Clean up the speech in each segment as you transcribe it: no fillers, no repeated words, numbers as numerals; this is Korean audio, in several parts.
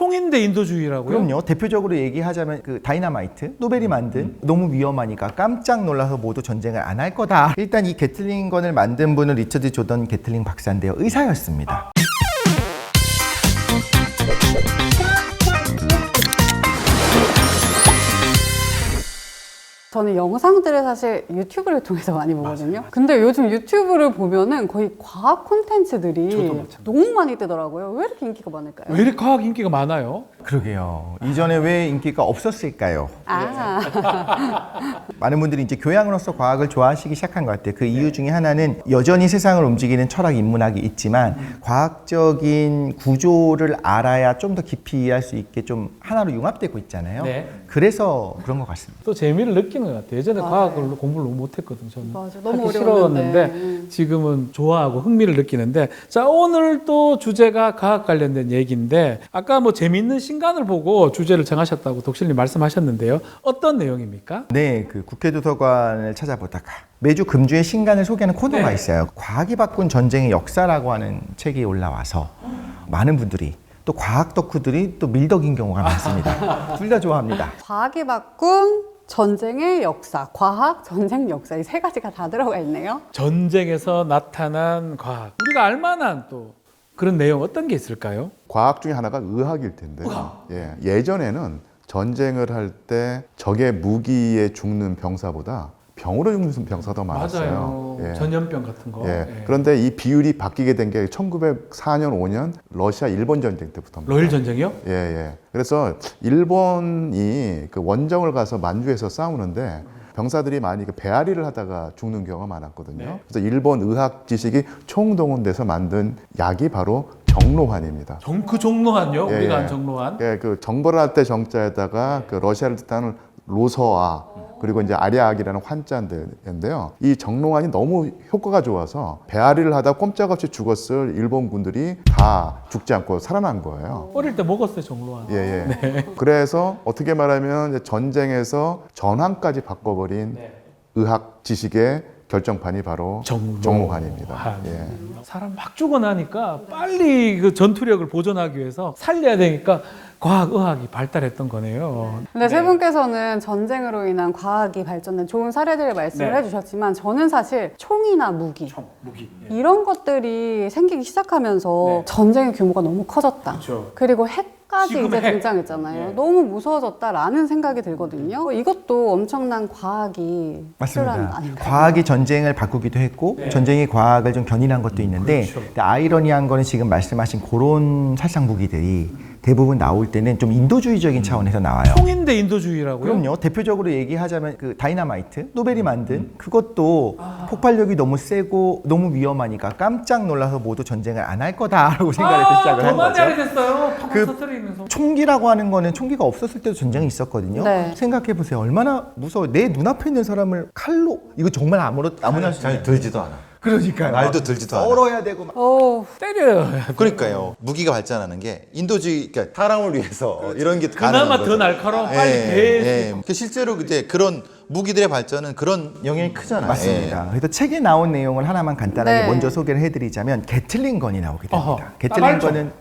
총인데 인도주의라고요? 그럼요. 대표적으로 얘기하자면 그 다이너마이트, 노벨이 만든 너무 위험하니까 깜짝 놀라서 모두 전쟁을 안 할 거다. 일단 이 게틀링건을 만든 분은 리처드 조던 게틀링 박사인데요. 의사였습니다. 저는 영상들을 사실 유튜브를 통해서 많이 보거든요. 근데 요즘 유튜브를 보면은 거의 과학 콘텐츠들이 너무 많이 뜨더라고요. 왜 이렇게 인기가 많을까요? 왜 이렇게 과학 인기가 많아요? 그러게요. 이전에 왜 인기가 없었을까요? 아, 많은 분들이 이제 교양으로서 과학을 좋아하시기 시작한 것 같아요. 그 이유 중에 하나는 여전히 세상을 움직이는 철학, 인문학이 있지만 과학적인 구조를 알아야 좀 더 깊이 이해할 수 있게 좀 하나로 융합되고 있잖아요. 네. 그래서 그런 것 같습니다. 또 재미를 느끼는 것 같아요. 예전에 맞아요. 과학을 공부를 너무 못했거든요. 저는 맞아. 너무 하기 어려웠는데. 싫었는데 지금은 좋아하고 흥미를 느끼는데, 자, 오늘 또 주제가 과학 관련된 얘기인데, 아까 뭐 재미있는 신간을 보고 주제를 정하셨다고 독실님 말씀하셨는데요. 어떤 내용입니까? 네, 그 국회 도서관을 찾아보다가 매주 금주의 신간을 소개하는 코너가 네. 있어요. 과학이 바꾼 전쟁의 역사라고 하는 책이 올라와서 많은 분들이 또 과학 덕후들이 또 밀덕인 경우가 많습니다. 둘 다 좋아합니다. 과학이 바꾼 전쟁의 역사, 과학, 전쟁 역사 이 세 가지가 다 들어가 있네요. 전쟁에서 나타난 과학. 우리가 알만한 또 그런 내용 어떤 게 있을까요? 과학 중에 하나가 의학일 텐데 예전에는 전쟁을 할 때 적의 무기에 죽는 병사보다 병으로 죽는 병사가 더 많았어요. 맞아요. 전염병 같은 거. 예. 예. 그런데 이 비율이 바뀌게 된 게 1904년, 5년 러시아 일본 전쟁 때부터입니다. 러일 전쟁이요? 예, 예. 그래서 일본이 그 원정을 가서 만주에서 싸우는데 병사들이 많이 그 배앓이를 하다가 죽는 경우가 많았거든요. 네. 그래서 일본 의학 지식이 총동원돼서 만든 약이 바로 정로환입니다. 그 종로한요? 예, 우리가 예. 한 종로한? 예, 그 정벌을 할 때 정자에다가 그 러시아를 뜻하는 로서아 그리고 이제 아리아악이라는 환자인데요. 이 정로환이 너무 효과가 좋아서 배앓이를 하다 꼼짝없이 죽었을 일본 군들이 다 죽지 않고 살아난 거예요. 어릴 때 먹었어요, 종로한. 예, 예. 그래서 어떻게 말하면 이제 전쟁에서 전황까지 바꿔버린 네. 의학 지식의 결정판이 바로 정로환입니다. 예. 사람 막 죽어나니까 빨리 그 전투력을 보존하기 위해서 살려야 되니까 과학, 의학이 발달했던 거네요. 근데 세 분께서는 전쟁으로 인한 과학이 발전된 좋은 사례들을 말씀을 네. 해주셨지만 저는 사실 총이나 무기 무기. 이런 것들이 생기기 시작하면서 네. 전쟁의 규모가 너무 커졌다. 그렇죠. 그리고 핵까지 지금 이제 핵. 등장했잖아요. 네. 너무 무서워졌다라는 생각이 들거든요. 이것도 엄청난 과학이 필요한 거 맞습니다. 아닌가요? 과학이 전쟁을 바꾸기도 했고 네. 전쟁이 과학을 좀 견인한 것도 있는데 그렇죠. 근데 아이러니한 거는 지금 말씀하신 그런 살상 무기들이 대부분 나올 때는 좀 인도주의적인 차원에서 나와요. 총인데 인도주의라고요? 그럼요. 대표적으로 얘기하자면 그 다이너마이트, 노벨이 만든 그것도 폭발력이 너무 세고 너무 위험하니까 깜짝 놀라서 모두 전쟁을 안 할 거다라고 생각해서 시작을 한 더 많이 알게 거죠. 됐어요. 그 터뜨리면서. 총기라고 하는 거는 총기가 없었을 때도 전쟁이 있었거든요. 네. 생각해 보세요. 얼마나 무서워. 내 눈앞에 있는 사람을 칼로 이거 정말 아무나 잘 들지도 않아. 그러니까요. 말도 들지도 않아. 썰어야 되고 막. 때려요. 그러니까요. 무기가 발전하는 게 인도주의, 그러니까 사람을 위해서 이런 게 그나마 가능한 더 거죠. 날카로운 빨리 배. 그 실제로 이제 그런 무기들의 발전은 그런 영향이 크잖아요. 맞습니다. 그래서 책에 나온 내용을 하나만 간단하게 네. 먼저 소개를 해드리자면 게틀링건이 나오게 됩니다. 어허. 게틀링건은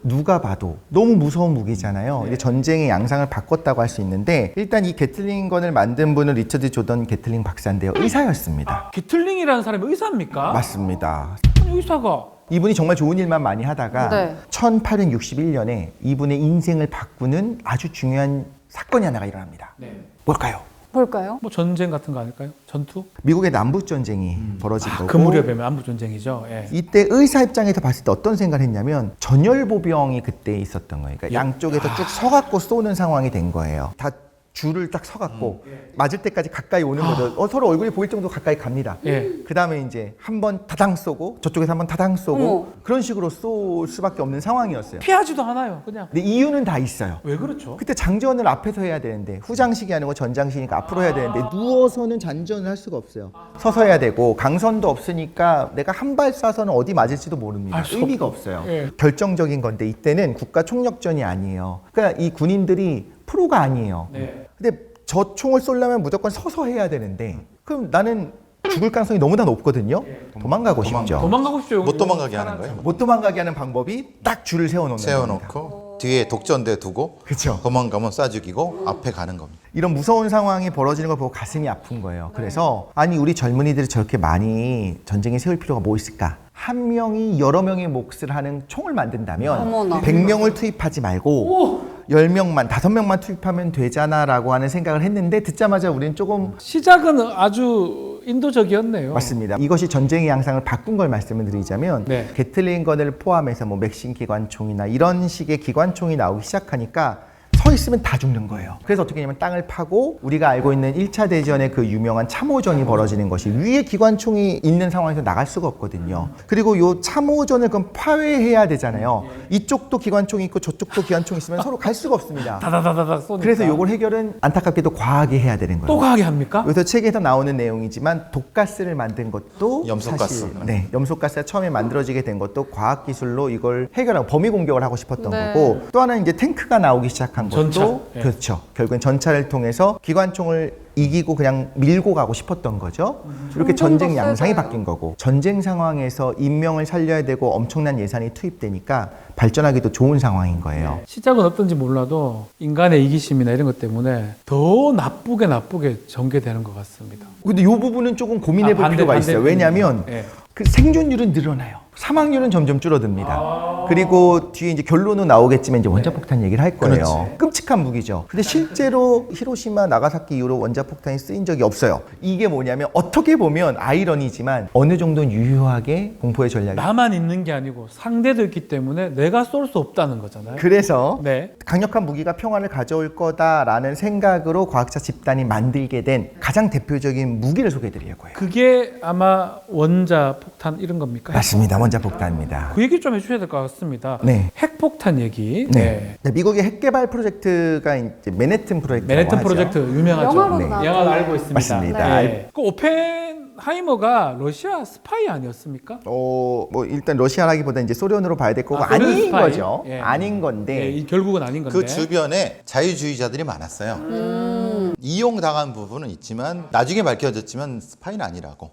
누가 봐도 너무 무서운 무기잖아요. 이게 전쟁의 양상을 바꿨다고 할 수 있는데 일단 이 게틀링건을 만든 분은 리처드 조던 게틀링 박사인데요. 의사였습니다. 게틀링이라는 사람이 의사입니까? 맞습니다. 아니, 의사가. 이분이 정말 좋은 일만 많이 하다가 네. 1861년에 이분의 인생을 바꾸는 아주 중요한 사건이 하나가 일어납니다. 네. 뭘까요? 뭘까요? 뭐 전쟁 같은 거 아닐까요? 전투? 미국의 남북전쟁이 벌어진 거고 그 무렵에 안부 전쟁이죠. 예. 이때 의사 입장에서 봤을 때 어떤 생각을 했냐면 전열보병이 그때 있었던 거예요. 그러니까 양쪽에서 쭉 서갖고 쏘는 상황이 된 거예요. 다 줄을 딱 서갖고 맞을 때까지 가까이 오는 거죠. 서로 얼굴이 보일 정도 가까이 갑니다. 예. 그 다음에 이제 한 번 타당 쏘고 저쪽에서 한 번 타당 쏘고 어머. 그런 식으로 쏠 수밖에 없는 상황이었어요. 피하지도 않아요. 그냥. 근데 이유는 다 있어요. 왜 그렇죠? 그때 장전을 앞에서 해야 되는데 후장식이 하는 거 전장식이니까 앞으로 해야 되는데 누워서는 장전을 할 수가 없어요. 서서 해야 되고 강선도 없으니까 내가 한 발 쏴서는 어디 맞을지도 모릅니다. 알 수 의미가 없어요. 예. 결정적인 건데 이때는 국가 총력전이 아니에요. 그러니까 이 군인들이 프로가 아니에요. 네. 근데 저 총을 쏘려면 무조건 서서 해야 되는데 그럼 나는 죽을 가능성이 너무나 높거든요. 도망가고 싶죠. 도망가고 싶죠. 못 도망가게 하는 거예요. 못 도망가게 하는 방법이 딱 줄을 세워놓는 겁니다. 세워놓고 뒤에 독전대 두고 그쵸. 도망가면 쏴 죽이고 앞에 가는 겁니다. 이런 무서운 상황이 벌어지는 걸 보고 가슴이 아픈 거예요. 그래서 아니 우리 젊은이들이 저렇게 많이 전쟁에 세울 필요가 뭐 있을까? 한 명이 여러 명의 몫을 하는 총을 만든다면 어머나. 100명을 투입하지 말고 10명만, 5명만 투입하면 되잖아라고 하는 생각을 했는데 듣자마자 우리는 조금 시작은 아주 인도적이었네요. 맞습니다. 이것이 전쟁의 양상을 바꾼 걸 말씀을 드리자면 네. 게틀링 건을 포함해서 뭐 맥신 기관총이나 이런 식의 기관총이 나오기 시작하니까 서 있으면 다 죽는 거예요. 그래서 어떻게 하냐면 땅을 파고 우리가 알고 있는 1차 대전의 그 유명한 참호전이 벌어지는 것이 위에 기관총이 있는 상황에서 나갈 수가 없거든요. 그리고 요 참호전을 그럼 파괴해야 되잖아요. 이쪽도 기관총이 있고 저쪽도 기관총이 있으면 서로 갈 수가 없습니다. 다다다다닥 쏘니까. 그래서 요걸 해결은 안타깝게도 과하게 해야 되는 거예요. 또 과하게 합니까? 그래서 책에서 나오는 내용이지만 독가스를 만든 것도 염소가스. 사실, 네, 염소가스가 처음에 만들어지게 된 것도 과학 기술로 이걸 해결하고 범위 공격을 하고 싶었던 네. 거고 또 하나는 이제 탱크가 나오기 시작한 것도 전차. 예. 그렇죠. 결국엔 전차를 통해서 기관총을 이기고 그냥 밀고 가고 싶었던 거죠. 이렇게 좀더 전쟁 양상이 세져요. 바뀐 거고 전쟁 상황에서 인명을 살려야 되고 엄청난 예산이 투입되니까 발전하기도 좋은 상황인 거예요. 시작은 어떤지 몰라도 인간의 이기심이나 이런 것 때문에 더 나쁘게 전개되는 것 같습니다. 근데 이 부분은 조금 고민해 볼 반대, 필요가 반대 있어요. 왜냐하면 예. 그 생존율은 늘어나요. 사망률은 점점 줄어듭니다. 그리고 뒤에 이제 결론은 나오겠지만 이제 원자폭탄 얘기를 할 거예요. 그렇지. 끔찍한 무기죠. 근데 실제로 히로시마, 나가사키 이후로 원자폭탄이 쓰인 적이 없어요. 이게 뭐냐면 어떻게 보면 아이러니지만 어느 정도는 유효하게 공포의 전략이 나만 있는 게 아니고 상대도 있기 때문에 내가 쏠 수 없다는 거잖아요. 그래서 네. 강력한 무기가 평화를 가져올 거다라는 생각으로 과학자 집단이 만들게 된 가장 대표적인 무기를 소개해드리려고 해요. 그게 아마 원자 폭탄 이런 겁니까? 맞습니다. 원자폭탄입니다. 그 얘기 좀 해주셔야 될 것 같습니다. 네. 핵폭탄 얘기. 네. 미국의 핵개발 프로젝트가 이제 맨해튼 프로젝트. 맨해튼 프로젝트 유명하죠. 영화로 네. 나왔죠. 영화도 알고 있습니다. 맞습니다. 네. 그 오펜하이머가 러시아 스파이 아니었습니까? 뭐 일단 러시아라기보다 이제 소련으로 봐야 될 거고 소련 아닌 스파이. 거죠. 예. 아닌 건데. 네, 결국은 아닌 건데. 그 주변에 자유주의자들이 많았어요. 이용당한 부분은 있지만 나중에 밝혀졌지만 스파이는 아니라고.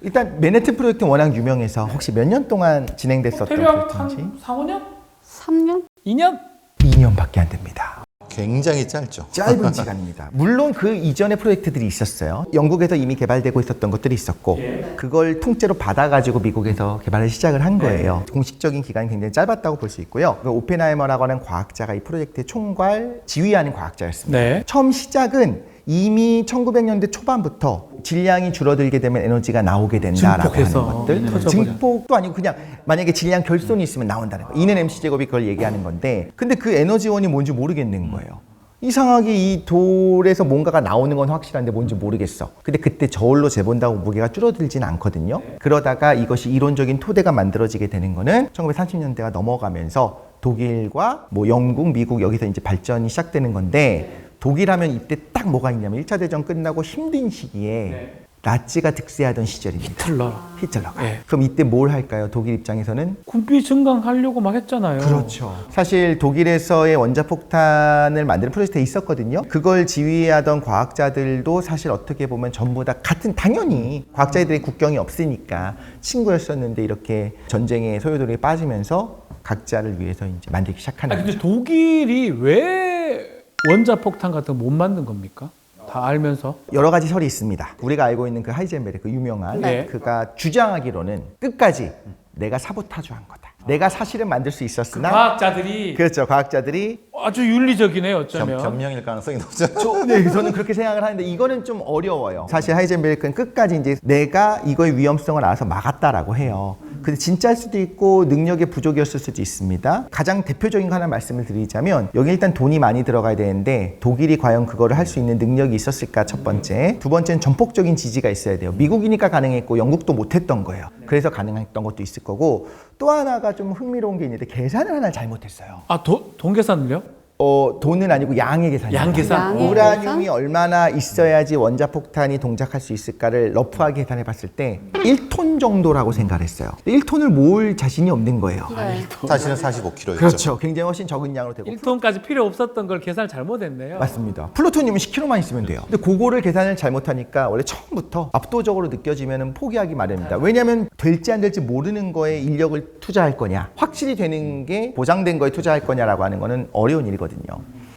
일단 맨해튼 프로젝트는 워낙 유명해서 혹시 몇 년 동안 진행됐었던 대략 프로젝트인지 한 4, 5년? 3년? 2년? 2년밖에 안 됩니다. 굉장히 짧죠. 짧은 시간입니다. 물론 그 이전의 프로젝트들이 있었어요. 영국에서 이미 개발되고 있었던 것들이 있었고 그걸 통째로 받아가지고 미국에서 개발을 시작을 한 거예요. 공식적인 기간이 굉장히 짧았다고 볼 수 있고요. 그 오펜하이머라고 하는 과학자가 이 프로젝트의 총괄 지휘하는 과학자였습니다. 네. 처음 시작은 이미 1900년대 초반부터 질량이 줄어들게 되면 에너지가 나오게 된다라고 증폭해서 하는 것들. 터져버려. 증폭도 아니고 그냥 만약에 질량 결손이 있으면 나온다는 거. E는 MC 제곱이 그걸 얘기하는 건데 근데 그 에너지원이 뭔지 모르겠는 거예요. 이상하게 이 돌에서 뭔가가 나오는 건 확실한데 뭔지 모르겠어. 근데 그때 저울로 재본다고 무게가 줄어들진 않거든요. 그러다가 이것이 이론적인 토대가 만들어지게 되는 거는 1930년대가 넘어가면서 독일과 뭐 영국, 미국 여기서 이제 발전이 시작되는 건데 독일 하면 이때 딱 뭐가 있냐면 1차 대전 끝나고 힘든 시기에 나치가 득세하던 시절입니다. 히틀러가. 네. 그럼 이때 뭘 할까요? 독일 입장에서는 군비 증강하려고 막 했잖아요. 그렇죠. 사실 독일에서의 원자폭탄을 만드는 프로젝트에 있었거든요. 그걸 지휘하던 과학자들도 사실 어떻게 보면 전부 다 같은 당연히 과학자들의 국경이 없으니까 친구였었는데 이렇게 전쟁의 소요돌이 빠지면서 각자를 위해서 이제 만들기 시작하는 근데 거죠. 독일이 왜 원자 폭탄 같은 거 못 만든 겁니까? 다 알면서. 여러 가지 설이 있습니다. 우리가 알고 있는 그 하이젠베르크 그 유명한 네. 그가 주장하기로는 끝까지 내가 사보타주한 거다. 내가 사실은 만들 수 있었으나 과학자들이 그렇죠. 과학자들이 아주 윤리적이네요. 어쩌면. 변명일 가능성이 높죠. 저는 그렇게 생각을 하는데 이거는 좀 어려워요. 사실 하이젠베르크는 끝까지 이제 내가 이거의 위험성을 알아서 막았다라고 해요. 근데 진짜일 수도 있고 능력의 부족이었을 수도 있습니다. 가장 대표적인 거 하나 말씀을 드리자면 여기 일단 돈이 많이 들어가야 되는데 독일이 과연 그거를 할 수 있는 능력이 있었을까 첫 번째. 두 번째는 전폭적인 지지가 있어야 돼요. 미국이니까 가능했고 영국도 못했던 거예요. 그래서 가능했던 것도 있을 거고 또 하나가 좀 흥미로운 게 있는데 계산을 하나 잘못했어요. 돈 계산을요? 돈은 아니고 양의 계산입니다. 양 계산. 양의 우라늄이 얼마나 있어야지 원자폭탄이 동작할 수 있을까를 러프하게 계산해 봤을 때 1톤 정도라고 생각을 했어요. 1톤을 모을 자신이 없는 거예요. 네. 사실은 45kg였죠. 그렇죠. 굉장히 훨씬 적은 양으로 되고 1톤까지 필요 없었던 걸 계산을 잘못했네요. 맞습니다. 플루토늄은 10kg만 있으면 돼요. 근데 그거를 계산을 잘못하니까 원래 처음부터 압도적으로 느껴지면 포기하기 마련입니다. 왜냐하면 될지 안 될지 모르는 거에 인력을 투자할 거냐, 확실히 되는 게 보장된 거에 투자할 거냐라고 하는 거는 어려운 일이거든요.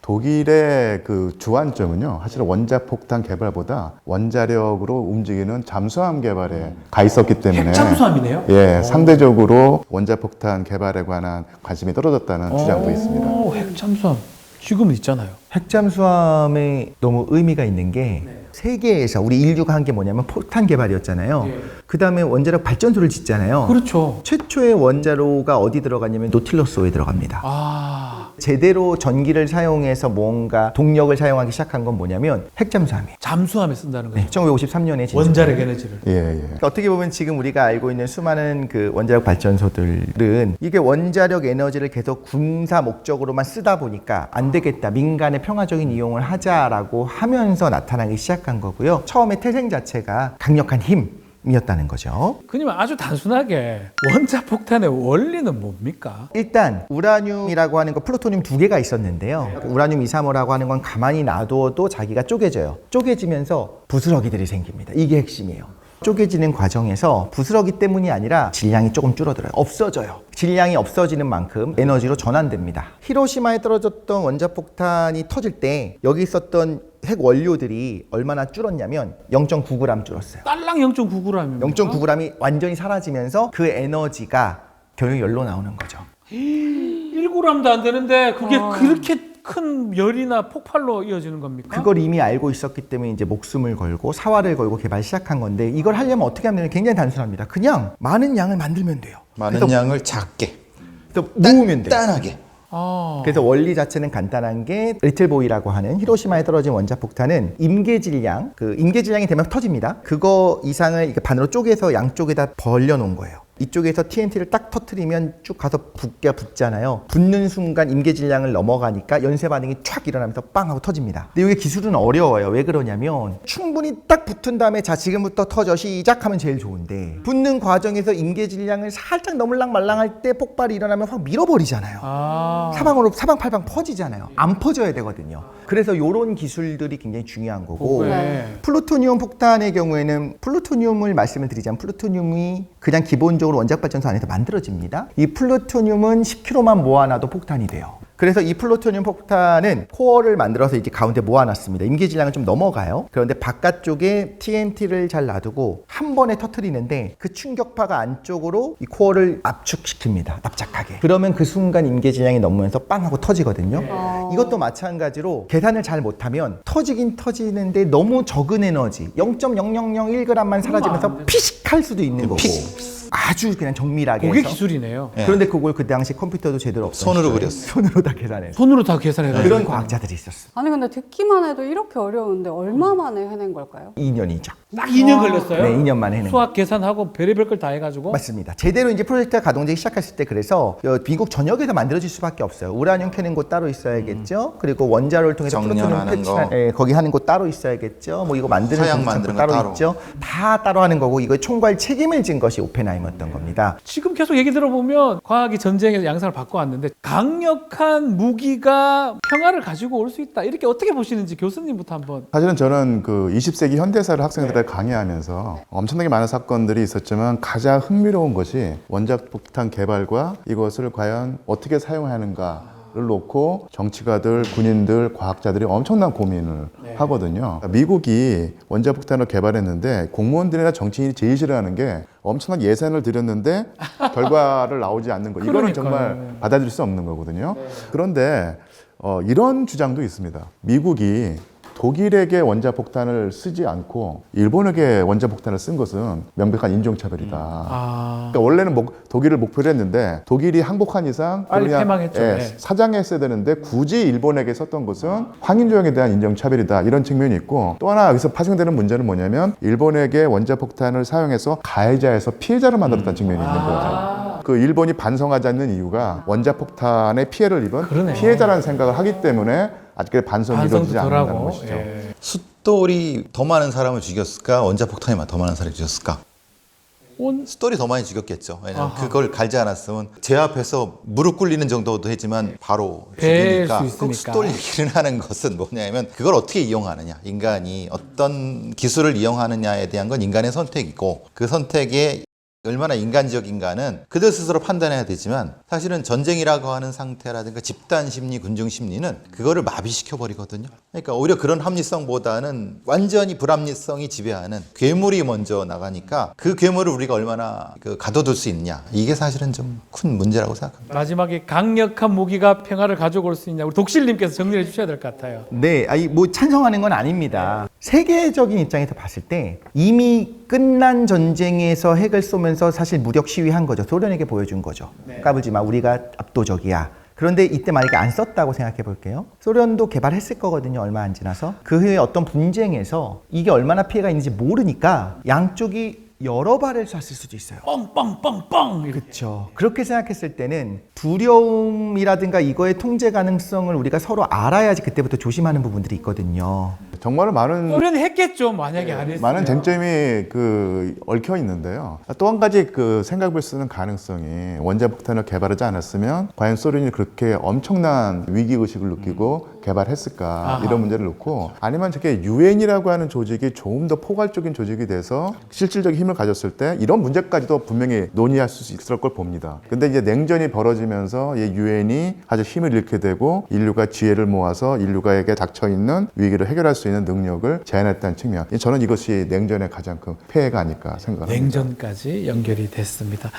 독일의 그 주안점은요, 사실은 원자폭탄 개발보다 원자력으로 움직이는 잠수함 개발에 가 있었기 때문에 핵잠수함이네요. 예, 상대적으로 원자폭탄 개발에 관한 관심이 떨어졌다는 주장도 있습니다. 오, 핵잠수함 지금은 있잖아요. 핵잠수함에 너무 의미가 있는 게 세계에서 우리 인류가 한 게 뭐냐면 폭탄 개발이었잖아요. 그 다음에 원자력 발전소를 짓잖아요. 그렇죠. 최초의 원자로가 어디 들어갔냐면 노틸러스호에 들어갑니다. 아, 제대로 전기를 사용해서 뭔가 동력을 사용하기 시작한 건 뭐냐면 핵잠수함이에요. 잠수함에 쓴다는 거죠. 1953년에 원자력 에너지를. 예, 예. 그러니까 어떻게 보면 지금 우리가 알고 있는 수많은 그 원자력 발전소들은 이게 원자력 에너지를 계속 군사 목적으로만 쓰다 보니까 안 되겠다. 민간의 평화적인 이용을 하자라고 하면서 나타나기 시작한 거고요. 처음에 태생 자체가 강력한 힘이었다는 거죠. 그러면 아주 단순하게 원자폭탄의 원리는 뭡니까? 일단 우라늄이라고 하는 거 플루토늄 두 개가 있었는데요. 우라늄 235라고 하는 건 가만히 놔두어도 자기가 쪼개져요. 쪼개지면서 부스러기들이 생깁니다. 이게 핵심이에요. 쪼개지는 과정에서 부스러기 때문이 아니라 질량이 조금 줄어들어요. 없어져요. 질량이 없어지는 만큼 에너지로 전환됩니다. 히로시마에 떨어졌던 원자폭탄이 터질 때 여기 있었던 핵 원료들이 얼마나 줄었냐면 0.9g 줄었어요. 딸랑 0.9g이면 0.9g이 완전히 사라지면서 그 에너지가 결국 열로 나오는 거죠. 1g도 안 되는데 그게 그렇게 큰 열이나 폭발로 이어지는 겁니까? 그걸 이미 알고 있었기 때문에 이제 목숨을 걸고 사활을 걸고 개발 시작한 건데 이걸 하려면 어떻게 하면 굉장히 단순합니다. 그냥 많은 양을 만들면 돼요. 많은 양을 작게, 그래서 모으면 돼요. 단단하게. 아, 그래서 원리 자체는 간단한 게 리틀보이라고 하는 히로시마에 떨어진 원자폭탄은 임계질량, 그 임계질량이 되면 터집니다. 그거 이상을 이렇게 반으로 쪼개서 양쪽에다 벌려놓은 거예요. 이쪽에서 TNT를 딱 터트리면 쭉 가서 붙잖아요. 붙는 순간 임계질량을 넘어가니까 연쇄 반응이 촥 일어나면서 빵 하고 터집니다. 근데 이게 기술은 어려워요. 왜 그러냐면 충분히 딱 붙은 다음에 자 지금부터 터져 시작하면 제일 좋은데 붙는 과정에서 임계질량을 살짝 넘을랑 말랑할 때 폭발이 일어나면 확 밀어버리잖아요. 아, 사방팔방 퍼지잖아요. 안 퍼져야 되거든요. 그래서 이런 기술들이 굉장히 중요한 거고 네. 플루토늄 폭탄의 경우에는 플루토늄을 말씀을 드리자면 플루토늄이 그냥 기본적으로 원자발전소 안에서 만들어집니다. 이 플루토늄은 10kg만 모아놔도 폭탄이 돼요. 그래서 이 플루토늄 폭탄은 코어를 만들어서 이제 가운데 모아놨습니다. 임계질량은 좀 넘어가요. 그런데 바깥쪽에 TNT를 잘 놔두고 한 번에 터트리는데 그 충격파가 안쪽으로 이 코어를 압축시킵니다. 납작하게. 그러면 그 순간 임계질량이 넘으면서 빵 하고 터지거든요. 이것도 마찬가지로 계산을 잘 못하면 터지긴 터지는데 너무 적은 에너지 0.0001g만 사라지면서 피식할 수도 있는 거고 아주 그냥 정밀하게 그게 해서. 기술이네요. 예. 그런데 그걸 그 당시 컴퓨터도 제대로 없었어요. 손으로 그렸어. 손으로 다 계산해서. 손으로 다 계산해가지고. 그런 과학자들이 있었어요. 아니 근데 듣기만 해도 이렇게 어려운데 얼마 만에 해낸 걸까요? 2년이죠. 딱 2년 걸렸어요? 네, 2년 만에 해낸 수학 계산하고 별의별 걸 다 해가지고. 맞습니다. 제대로 이제 프로젝트가 가동되기 시작했을 때 그래서 미국 전역에서 만들어질 수밖에 없어요. 우라늄 캐는 곳 따로 있어야겠죠. 그리고 원자로를 통해서 플루토늄 정렬하는 패치한 거. 거기 하는 곳 따로 있어야겠죠. 뭐 이거 만드는 서양 공장도 만드는 거 따로 따로. 있죠. 다 따로 하는 거고 이거 총괄 책임을 진 것이 오펜하이머였던 겁니다. 지금 계속 얘기 들어보면 과학이 전쟁에서 양상을 바꿔왔는데 강력한 무기가 평화를 가지고 올 수 있다. 이렇게 어떻게 보시는지 교수님부터 한번. 사실은 저는 그 20세기 현대사를 학생들에게 강의하면서 엄청나게 많은 사건들이 있었지만 가장 흥미로운 것이 원자폭탄 개발과 이것을 과연 어떻게 사용하는가를 놓고 정치가들, 군인들, 과학자들이 엄청난 고민을 하거든요. 미국이 원자폭탄을 개발했는데 공무원들이나 정치인이 제일 싫어하는 게 엄청난 예산을 들였는데 결과를 나오지 않는 거. 이거는 그러니까요. 정말 받아들일 수 없는 거거든요. 그런데 이런 주장도 있습니다. 미국이 독일에게 원자폭탄을 쓰지 않고 일본에게 원자폭탄을 쓴 것은 명백한 인종차별이다. 아, 그러니까 원래는 독일을 목표로 했는데 독일이 항복한 이상 빨리 그냥, 패망했죠. 예, 네. 사장했어야 되는데 굳이 일본에게 썼던 것은 황인종에 대한 인종차별이다. 이런 측면이 있고 또 하나 여기서 파생되는 문제는 뭐냐면 일본에게 원자폭탄을 사용해서 가해자에서 피해자를 만들었다는 측면이 있는 거죠. 그 일본이 반성하지 않는 이유가 원자폭탄의 피해를 입은 그러네. 피해자라는 생각을 하기 때문에 아직까지 반성이 반성도 이루어지지 않는다는 덜하고. 것이죠. 예. 숫돌이 더 많은 사람을 죽였을까? 원자폭탄이 더 많은 사람을 죽였을까? 숫돌이 더 많이 죽였겠죠. 왜냐하면 아하. 그걸 갈지 않았으면 제 앞에서 무릎 꿇리는 정도도 했지만 바로 뵐 죽이니까. 수 있으니까. 꼭 숫돌 얘기를 하는 것은 뭐냐면 그걸 어떻게 이용하느냐. 인간이 어떤 기술을 이용하느냐에 대한 건 인간의 선택이고 그 선택에 얼마나 인간적인가는 그들 스스로 판단해야 되지만 사실은 전쟁이라고 하는 상태라든가 집단 심리, 군중 심리는 그거를 마비시켜 버리거든요. 그러니까 오히려 그런 합리성보다는 완전히 불합리성이 지배하는 괴물이 먼저 나가니까 그 괴물을 우리가 얼마나 가둬둘 수 있냐. 이게 사실은 좀 큰 문제라고 생각합니다. 마지막에 강력한 무기가 평화를 가져올 수 있냐. 우리 독실님께서 정리해 주셔야 될 것 같아요. 네, 아니 뭐 찬성하는 건 아닙니다. 세계적인 입장에서 봤을 때 이미 끝난 전쟁에서 핵을 쏘면서 사실 무력 시위한 거죠. 소련에게 보여준 거죠. 까불지 마, 우리가 압도적이야. 그런데 이때 만약에 안 썼다고 생각해 볼게요. 소련도 개발했을 거거든요. 얼마 안 지나서. 그 후에 어떤 분쟁에서 이게 얼마나 피해가 있는지 모르니까 양쪽이 여러 발을 쐈을 수도 있어요. 뻥뻥뻥뻥. 그렇죠. 그렇게 생각했을 때는 두려움이라든가 이거의 통제 가능성을 우리가 서로 알아야지 그때부터 조심하는 부분들이 있거든요. 정말 많은 소련이 했겠죠. 만약에 안 했으면. 많은 쟁점이 얽혀 있는데요. 또 한 가지 생각을 쓰는 가능성이 원자폭탄을 개발하지 않았으면 과연 소련이 그렇게 엄청난 위기 의식을 느끼고 개발했을까 아하. 이런 문제를 놓고 아니면 저게 유엔이라고 하는 조직이 조금 더 포괄적인 조직이 돼서 실질적인 힘을 가졌을 때 이런 문제까지도 분명히 논의할 수 있을 걸 봅니다. 근데 이제 냉전이 벌어지면서 이 유엔이 아주 힘을 잃게 되고 인류가 지혜를 모아서 인류가에게 닥쳐 있는 위기를 해결할 수 있는 능력을 제한했다는 측면. 저는 이것이 냉전의 가장 큰 폐해가 아닐까 생각합니다. 냉전까지 연결이 됐습니다.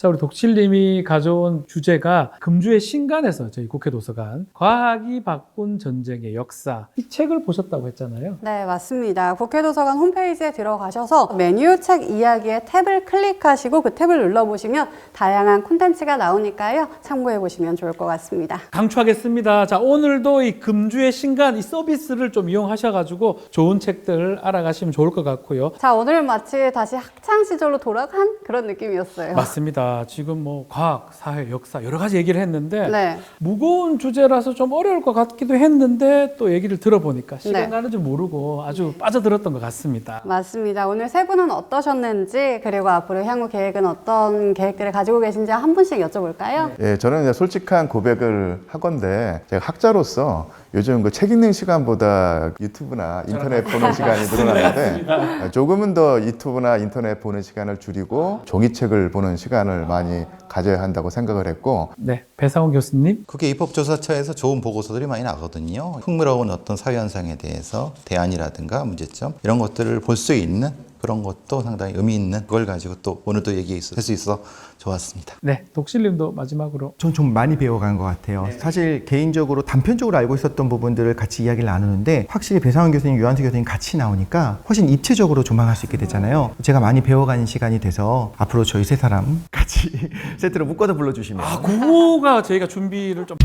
자, 우리 독실님이 가져온 주제가 금주의 신간에서 저희 국회 도서관 과학이 바꾼 전쟁의 역사 이 책을 보셨다고 했잖아요. 네, 맞습니다. 국회도서관 홈페이지에 들어가셔서 메뉴 책 이야기의 탭을 클릭하시고 그 탭을 눌러보시면 다양한 콘텐츠가 나오니까요. 참고해보시면 좋을 것 같습니다. 강추하겠습니다. 자, 오늘도 이 금주의 신간 이 서비스를 좀 이용하셔가지고 좋은 책들을 알아가시면 좋을 것 같고요. 자, 오늘 마치 다시 학창시절로 돌아간 그런 느낌이었어요. 맞습니다. 지금 뭐 과학, 사회, 역사 여러 가지 얘기를 했는데 네. 무거운 주제라서 좀 어려울 것 같기도 했는데 또 얘기를 들어보니까 시간 네. 가는 줄 모르고 아주 빠져들었던 것 같습니다. 맞습니다. 오늘 세 분은 어떠셨는지 그리고 앞으로 향후 계획은 어떤 계획들을 가지고 계신지 한 분씩 여쭤볼까요? 예, 저는 이제 솔직한 고백을 하건데 제가 학자로서 요즘 책 읽는 시간보다 유튜브나 인터넷 보는 시간이 늘어났는데 조금은 더 유튜브나 인터넷 보는 시간을 줄이고 종이책을 보는 시간을 많이 가져야 한다고 생각을 했고 네, 배상훈 교수님. 국회 입법조사처에서 좋은 보고서들이 많이 나거든요. 흥미로운 어떤 사회 현상에 대해서 대안이라든가 문제점 이런 것들을 볼 수 있는 그런 것도 상당히 의미 있는 그걸 가지고 또 오늘도 얘기할 수 있어서 좋았습니다. 네, 독실님도 마지막으로. 전 좀 많이 배워간 것 같아요. 사실 개인적으로 단편적으로 알고 있었던 부분들을 같이 이야기를 나누는데 확실히 배상훈 교수님, 유한수 교수님 같이 나오니까 훨씬 입체적으로 조망할 수 있게 되잖아요. 제가 많이 배워가는 시간이 돼서 앞으로 저희 세 사람 같이 세트로 묶어서 불러주시면 그거가 저희가 준비를 좀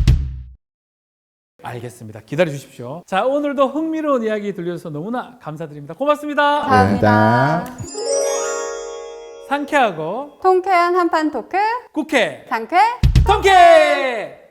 알겠습니다. 기다려 주십시오. 자, 오늘도 흥미로운 이야기 들려주셔서 너무나 감사드립니다. 고맙습니다. 감사합니다. 상쾌하고 통쾌한 한판 토크 국회 상쾌 통쾌!